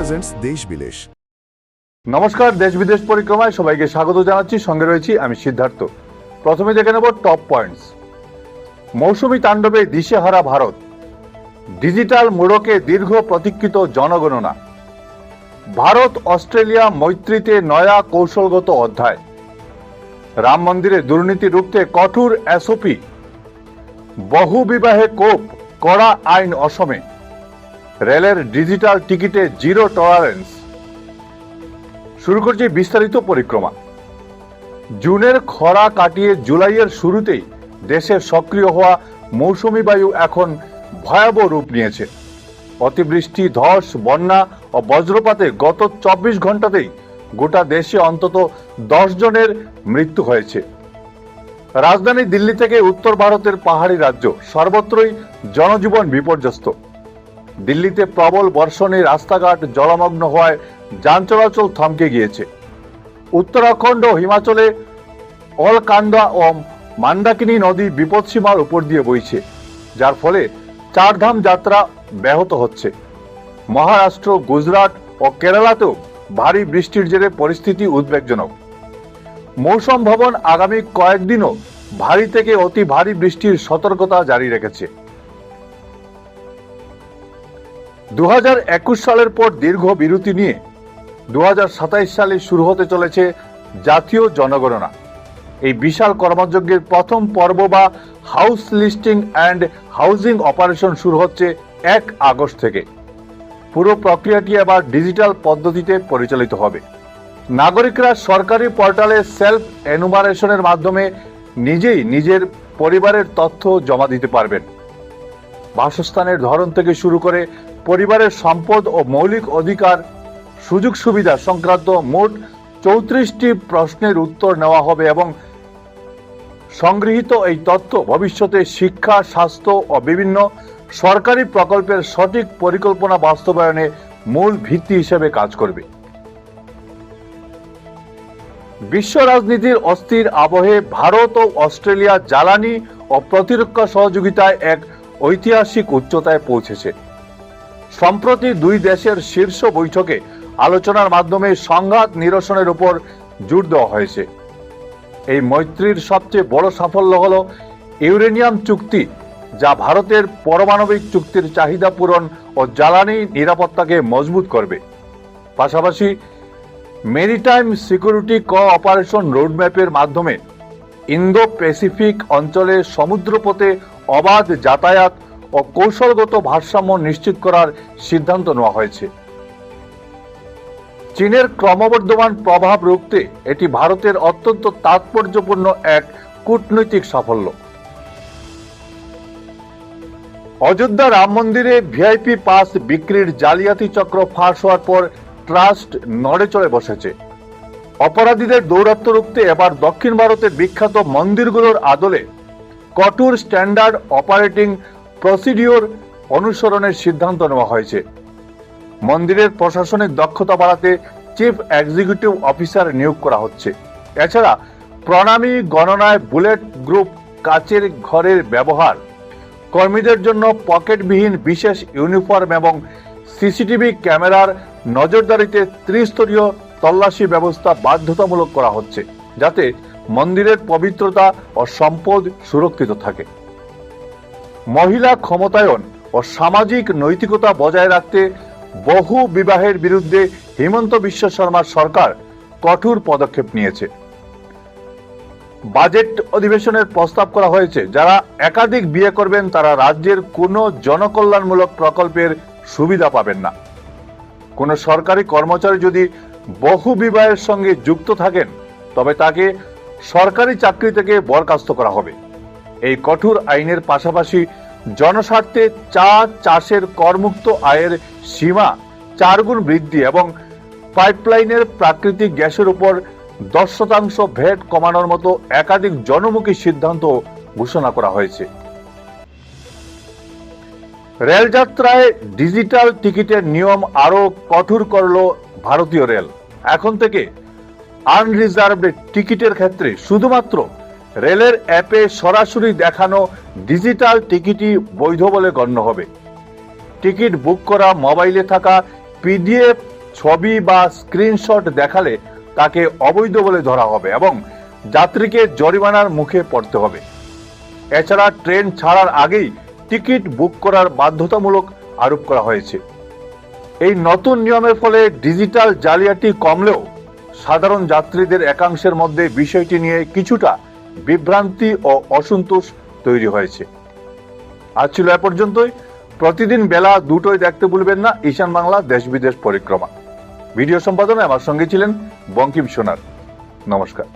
Presents দেশ বিদেশ। নমস্কার, দেশ বিদেশ পরিক্রমায় সবাইকে স্বাগত জানাচ্ছি। সঙ্গে রয়েছি আমি সিদ্ধার্থ। প্রথমে দেখে নেব টপ পয়েন্টস। মৌসুমী তাণ্ডবে দিশেহারা ভারত, ডিজিটাল মোড়কে দীর্ঘ প্রতীক্ষিত জনগণনা, ভারত অস্ট্রেলিয়া মৈত্রীতে নয়া কৌশলগত অধ্যায়, রাম মন্দিরে দুর্নীতি রুখতে কঠোর এসওপি, বহু বিবাহে কোপ, কড়া আইন অসমে, রেলের ডিজিটাল টিকিটে জিরো টলারেন্স। শুরু করছি বিস্তারিত পরিক্রমা। জুনের খরা কাটিয়ে জুলাইয়ের শুরুতেই দেশে সক্রিয় হওয়া মৌসুমী বায়ু এখন ভয়াবহ রূপ নিয়েছে। অতিবৃষ্টি, ধস, বন্যা ও বজ্রপাতে গত 24 ঘন্টাতেই গোটা দেশে অন্তত 10 জনের মৃত্যু হয়েছে। রাজধানী দিল্লি থেকে উত্তর ভারতের পাহাড়ি রাজ্য সর্বত্রই জনজীবন বিপর্যস্ত। দিল্লিতে প্রবল বর্ষণে রাস্তাঘাট জলমগ্ন হওয়ায় যান চলাচল থমকে গিয়েছে। উত্তরাখণ্ড ও হিমাচলে অলকান্ডা ও মান্দাকিনী নদী বিপদসীমার উপর দিয়ে বইছে, যার ফলে চারধাম যাত্রা ব্যাহত হচ্ছে। মহারাষ্ট্র, গুজরাট ও কেরালাতেও ভারী বৃষ্টির জেরে পরিস্থিতি উদ্বেগজনক। মৌসুম ভবন আগামী কয়েকদিনও ভারী থেকে অতি ভারী বৃষ্টির সতর্কতা জারি রেখেছে। 2021 সালের পর দীর্ঘ বিরতি নিয়ে 2027 সালে শুরু হতে চলেছে জাতীয় জনগণনা। এই বিশাল কর্মযজ্ঞের প্রথম পর্ব বা house listing and housing operation শুরু হচ্ছে 1 আগস্ট থেকে। পুরো প্রক্রিয়াটি এবার ডিজিটাল পদ্ধতিতে পরিচালিত হবে। নাগরিকরা সরকারি পোর্টালে সেলফ এনুমারেশনের মাধ্যমে নিজেই নিজের পরিবারের তথ্য জমা দিতে পারবেন। বাসস্থানের ধরন থেকে শুরু করে পরিবারের সম্পদ ও মৌলিক অধিকার, সুযোগ সুবিধা সংক্রান্ত মোট 34টি প্রশ্নের উত্তর নেওয়া হবে এবং সংগৃহীত এই তথ্য ভবিষ্যতে শিক্ষা, স্বাস্থ্য ও বিভিন্ন সরকারি প্রকল্পের সঠিক পরিকল্পনা বাস্তবায়নে মূল ভিত্তি হিসেবে কাজ করবে। বিশ্ব রাজনীতির অস্থির আবহে ভারত ও অস্ট্রেলিয়া জ্বালানি ও প্রতিরক্ষা সহযোগিতায় এক ঐতিহাসিক উচ্চতায় পৌঁছেছে। সম্প্রতি দুই দেশের শীর্ষ বৈঠকে আলোচনার মাধ্যমে সংঘাত নিরসনের উপর জোর দেওয়া হয়েছে। এই মৈত্রীর সবচেয়ে বড় সাফল্য হল ইউরেনিয়াম চুক্তি, যা ভারতের পারমাণবিক চুক্তির চাহিদা পূরণ ও জ্বালানি নিরাপত্তাকে মজবুত করবে। পাশাপাশি মেরিটাইম সিকিউরিটি কোঅপারেশন রোডম্যাপের মাধ্যমে ইন্দো প্যাসিফিক অঞ্চলে সমুদ্রপথে অবাধ যাতায়াত ও কৌশলগত ভারসাম্য নিশ্চিত করার সিদ্ধান্ত নেওয়া হয়েছে। চীনের ক্রমবর্ধমান প্রভাব রুখতে এটি ভারতের অত্যন্ত তাৎপর্যপূর্ণ এক কূটনৈতিক সাফল্য। অযোধ্যা রাম মন্দিরে ভিআইপি পাস বিক্রির জালিয়াতি চক্র ফাঁস হওয়ার পর ট্রাস্ট নড়ে চড়ে বসেছে। অপরাধীদের দৌরাত্ম্য রুখতে এবার দক্ষিণ ভারতের বিখ্যাত মন্দিরগুলোর আদলে কঠোর স্ট্যান্ডার্ড অপারেটিং প্রসিডিওর অনুসরণের সিদ্ধান্ত নেওয়া হয়েছে। মন্দিরের প্রশাসনিক দক্ষতা বাড়াতে চিফ এক্সিকিউটিভ অফিসার নিয়োগ করা হচ্ছে। এছাড়া প্রণামী গণনায় বুলেট গ্রুপ কাচের ঘরের ব্যবহার, কর্মীদের জন্য পকেটবিহীন বিশেষ ইউনিফর্ম এবং সিসিটিভি ক্যামেরার নজরদারিতে ত্রিস্তরীয় তল্লাশি ব্যবস্থা বাধ্যতামূলক করা হচ্ছে, যাতে মন্দিরের পবিত্রতা ও সম্পদ সুরক্ষিত থাকে। মহিলা ক্ষমতায়ন ও সামাজিক নৈতিকতা বজায় রাখতে বহু বিবাহের বিরুদ্ধে হিমন্ত বিশ্ব শর্মার সরকার কঠোর পদক্ষেপ নিয়েছে। বাজেট অধিবেশনের প্রস্তাব করা হয়েছে, যারা একাধিক বিয়ে করবেন তারা রাজ্যের কোনো জনকল্যাণমূলক প্রকল্পের সুবিধা পাবেন না। কোনো সরকারি কর্মচারী যদি বহু বিবাহের সঙ্গে যুক্ত থাকেন তবে তাকে সরকারি চাকরি থেকে বরখাস্ত করা হবে। এই কঠোর আইনের পাশাপাশি জনস্বার্থে চা চাষের করমুক্ত আয়ের সীমা 4 গুণ বৃদ্ধি এবং পাইপলাইনের প্রাকৃতিক গ্যাসের উপর 10% ভ্যাট কমানোর মতো একাধিক জনমুখী সিদ্ধান্ত ঘোষণা করা হয়েছে। রেলযাত্রায় ডিজিটাল টিকিটের নিয়ম আরো কঠোর করল ভারতীয় রেল। এখন থেকে আনরিজার্ভড টিকিটের ক্ষেত্রে শুধুমাত্র রেলের অ্যাপে সরাসরি দেখানো ডিজিটাল টিকিটই বৈধ বলে গণ্য হবে। টিকিট বুক করা, মোবাইলে থাকা পিডিএফ ছবি বা স্ক্রিনশট দেখালে তাকে অবৈধ বলে ধরা হবে এবং যাত্রীকে জরিমানার মুখে পড়তে হবে। এছাড়া ট্রেন ছাড়ার আগেই টিকিট বুক করার বাধ্যতামূলক আরোপ করা হয়েছে। এই নতুন নিয়মের ফলে ডিজিটাল জালিয়াতি কমলেও সাধারণ যাত্রীদের একাংশের মধ্যে বিষয়টি নিয়ে কিছুটা বিভ্রান্তি ও অসন্তোষ তৈরি হয়েছে। আজ ছিল এ পর্যন্তই। প্রতিদিন বেলা 2টোয় দেখতে ভুলবেন না ঈশান বাংলা দেশ বিদেশ পরিক্রমা। ভিডিও সম্পাদনায় আমার সঙ্গে ছিলেন বঙ্কিম সোনার। নমস্কার।